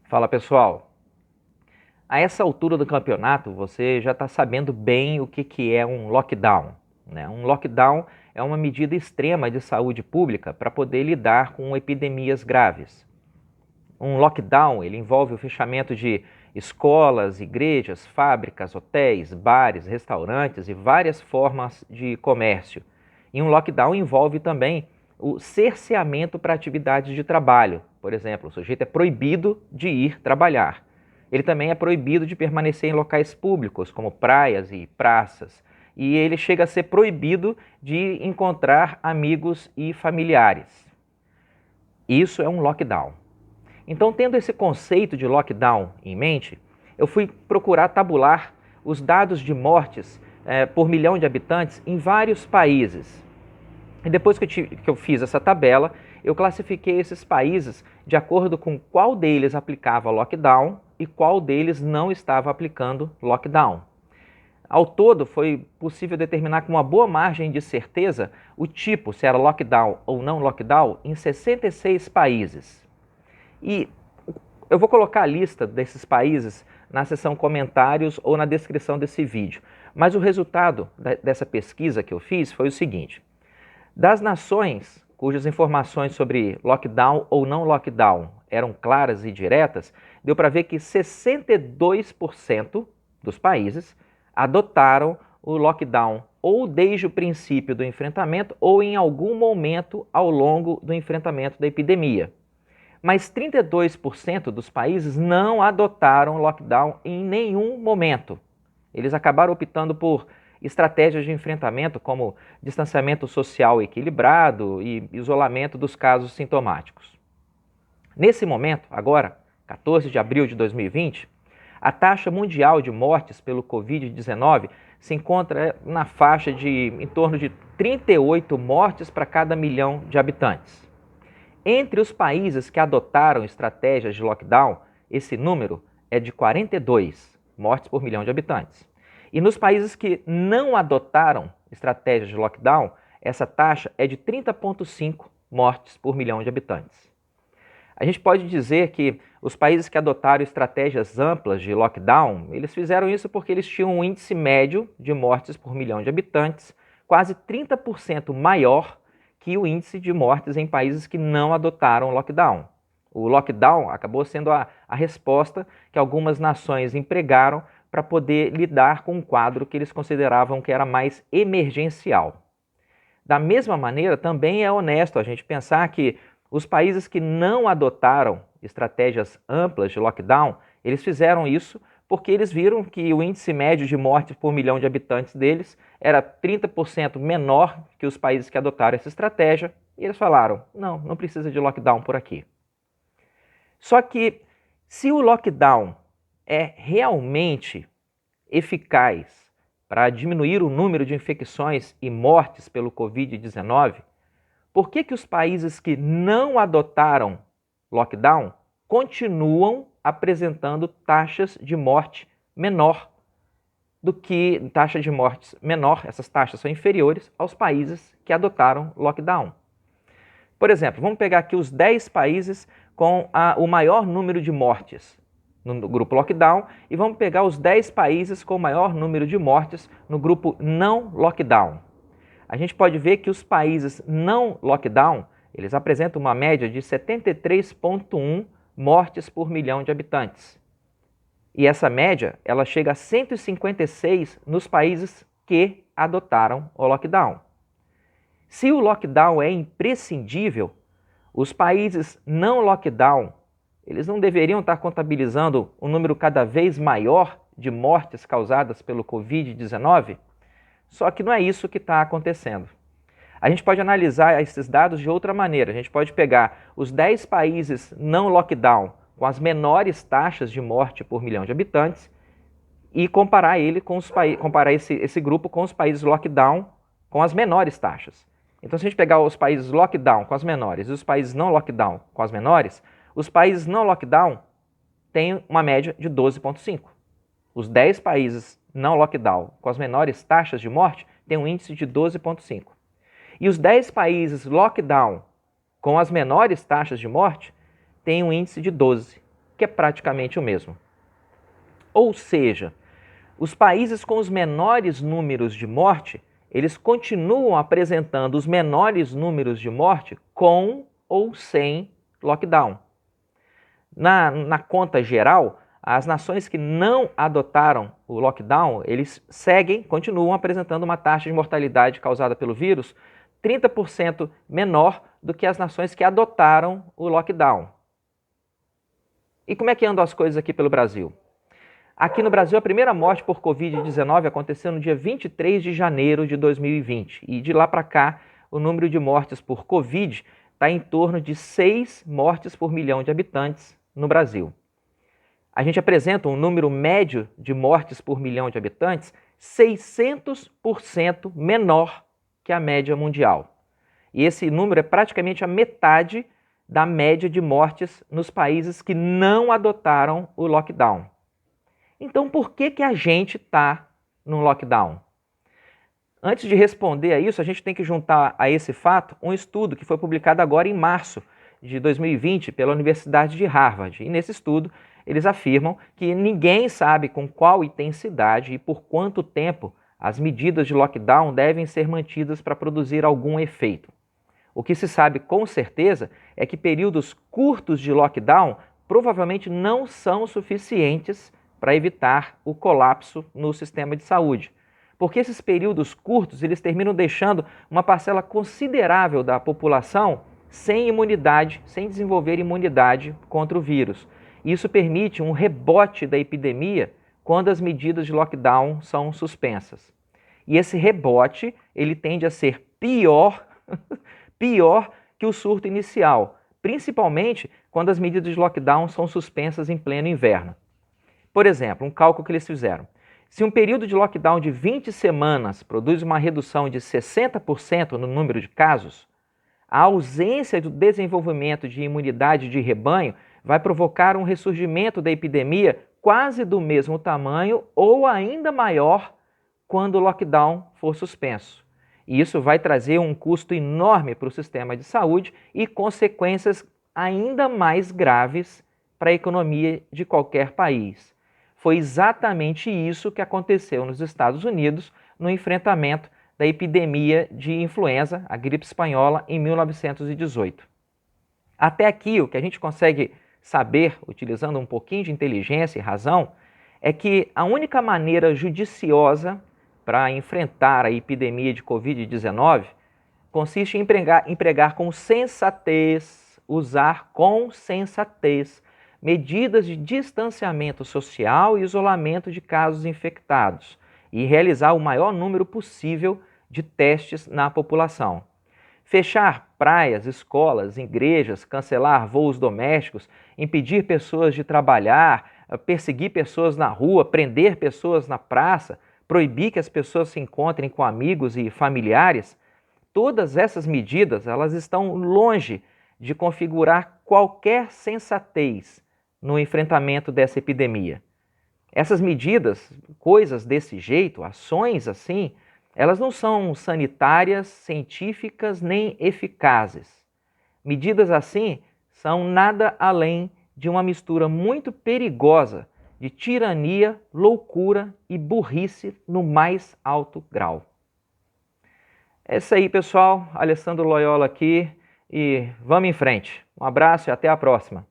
Fala pessoal, a essa altura do campeonato você já está sabendo bem o que é um lockdown, né? Um lockdown é uma medida extrema de saúde pública para poder lidar com epidemias graves. Um lockdown ele envolve o fechamento de escolas, igrejas, fábricas, hotéis, bares, restaurantes e várias formas de comércio. E um lockdown envolve também o cerceamento para atividades de trabalho. Por exemplo, o sujeito é proibido de ir trabalhar. Ele também é proibido de permanecer em locais públicos, como praias e praças. E ele chega a ser proibido de encontrar amigos e familiares. Isso é um lockdown. Então, tendo esse conceito de lockdown em mente, eu fui procurar tabular os dados de mortes por milhão de habitantes em vários países. E depois que eu fiz essa tabela, eu classifiquei esses países de acordo com qual deles aplicava lockdown e qual deles não estava aplicando lockdown. Ao todo, foi possível determinar com uma boa margem de certeza o tipo, se era lockdown ou não lockdown, em 66 países. E eu vou colocar a lista desses países na seção comentários ou na descrição desse vídeo. Mas o resultado dessa pesquisa que eu fiz foi o seguinte: das nações cujas informações sobre lockdown ou não lockdown eram claras e diretas, deu para ver que 62% dos países adotaram o lockdown ou desde o princípio do enfrentamento ou em algum momento ao longo do enfrentamento da epidemia. Mas 32% dos países não adotaram lockdown em nenhum momento. Eles acabaram optando por estratégias de enfrentamento como distanciamento social equilibrado e isolamento dos casos sintomáticos. Nesse momento, agora, 14 de abril de 2020, a taxa mundial de mortes pelo Covid-19 se encontra na faixa de em torno de 38 mortes para cada milhão de habitantes. Entre os países que adotaram estratégias de lockdown, esse número é de 42 mortes por milhão de habitantes. E nos países que não adotaram estratégias de lockdown, essa taxa é de 30,5 mortes por milhão de habitantes. A gente pode dizer que os países que adotaram estratégias amplas de lockdown, eles fizeram isso porque eles tinham um índice médio de mortes por milhão de habitantes quase 30% maior que o índice de mortes em países que não adotaram lockdown. O lockdown acabou sendo a resposta que algumas nações empregaram para poder lidar com um quadro que eles consideravam que era mais emergencial. Da mesma maneira, também é honesto a gente pensar que os países que não adotaram estratégias amplas de lockdown, eles fizeram isso porque eles viram que o índice médio de mortes por milhão de habitantes deles era 30% menor que os países que adotaram essa estratégia, e eles falaram, não precisa de lockdown por aqui. Só que se o lockdown é realmente eficaz para diminuir o número de infecções e mortes pelo Covid-19, por que os países que não adotaram lockdown continuam apresentando taxas de morte menor do que taxa de mortes menor, essas taxas são inferiores aos países que adotaram lockdown. Por exemplo, vamos pegar aqui os 10 países com o maior número de mortes no grupo lockdown e vamos pegar os 10 países com o maior número de mortes no grupo não lockdown. A gente pode ver que os países não lockdown, eles apresentam uma média de 73,1 mortes por milhão de habitantes. E essa média, ela chega a 156 nos países que adotaram o lockdown. Se o lockdown é imprescindível, os países não lockdown, eles não deveriam estar contabilizando um número cada vez maior de mortes causadas pelo Covid-19? Só que não é isso que está acontecendo. A gente pode analisar esses dados de outra maneira. A gente pode pegar os 10 países não lockdown com as menores taxas de morte por milhão de habitantes e comparar esse grupo com os países lockdown com as menores taxas. Então, se a gente pegar os países lockdown com as menores e os países não lockdown com as menores, os países não lockdown têm uma média de 12,5. Os 10 países não lockdown com as menores taxas de morte têm um índice de 12,5. E os 10 países lockdown com as menores taxas de morte têm um índice de 12. que é praticamente o mesmo. Ou seja, os países com os menores números de morte, eles continuam apresentando os menores números de morte com ou sem lockdown. Na conta geral, as nações que não adotaram o lockdown, eles continuam apresentando uma taxa de mortalidade causada pelo vírus 30% menor do que as nações que adotaram o lockdown. E como é que andam as coisas aqui pelo Brasil? Aqui no Brasil, a primeira morte por Covid-19 aconteceu no dia 23 de janeiro de 2020. E de lá para cá, o número de mortes por Covid está em torno de 6 mortes por milhão de habitantes no Brasil. A gente apresenta um número médio de mortes por milhão de habitantes 600% menor que a média mundial. E esse número é praticamente a metade da média de mortes nos países que não adotaram o lockdown. Então, por que a gente está no lockdown? Antes de responder a isso, a gente tem que juntar a esse fato um estudo que foi publicado agora em março de 2020 pela Universidade de Harvard. E nesse estudo, eles afirmam que ninguém sabe com qual intensidade e por quanto tempo as medidas de lockdown devem ser mantidas para produzir algum efeito. O que se sabe com certeza é que períodos curtos de lockdown provavelmente não são suficientes para evitar o colapso no sistema de saúde. Porque esses períodos curtos, eles terminam deixando uma parcela considerável da população sem imunidade, sem desenvolver imunidade contra o vírus. Isso permite um rebote da epidemia quando as medidas de lockdown são suspensas. E esse rebote, ele tende a ser pior que o surto inicial, principalmente quando as medidas de lockdown são suspensas em pleno inverno. Por exemplo, um cálculo que eles fizeram. Se um período de lockdown de 20 semanas produz uma redução de 60% no número de casos, a ausência do desenvolvimento de imunidade de rebanho vai provocar um ressurgimento da epidemia quase do mesmo tamanho ou ainda maior quando o lockdown for suspenso. E isso vai trazer um custo enorme para o sistema de saúde e consequências ainda mais graves para a economia de qualquer país. Foi exatamente isso que aconteceu nos Estados Unidos no enfrentamento da epidemia de influenza, a gripe espanhola, em 1918. Até aqui, o que a gente consegue saber, utilizando um pouquinho de inteligência e razão, é que a única maneira judiciosa para enfrentar a epidemia de Covid-19 consiste em empregar com sensatez, usar com sensatez medidas de distanciamento social e isolamento de casos infectados e realizar o maior número possível de testes na população. Fechar praias, escolas, igrejas, cancelar voos domésticos, impedir pessoas de trabalhar, perseguir pessoas na rua, prender pessoas na praça, proibir que as pessoas se encontrem com amigos e familiares, todas essas medidas elas estão longe de configurar qualquer sensatez no enfrentamento dessa epidemia. Essas medidas, coisas desse jeito, ações assim, elas não são sanitárias, científicas nem eficazes. Medidas assim são nada além de uma mistura muito perigosa de tirania, loucura e burrice no mais alto grau. É isso aí, pessoal. Alessandro Loyola aqui e vamos em frente. Um abraço e até a próxima.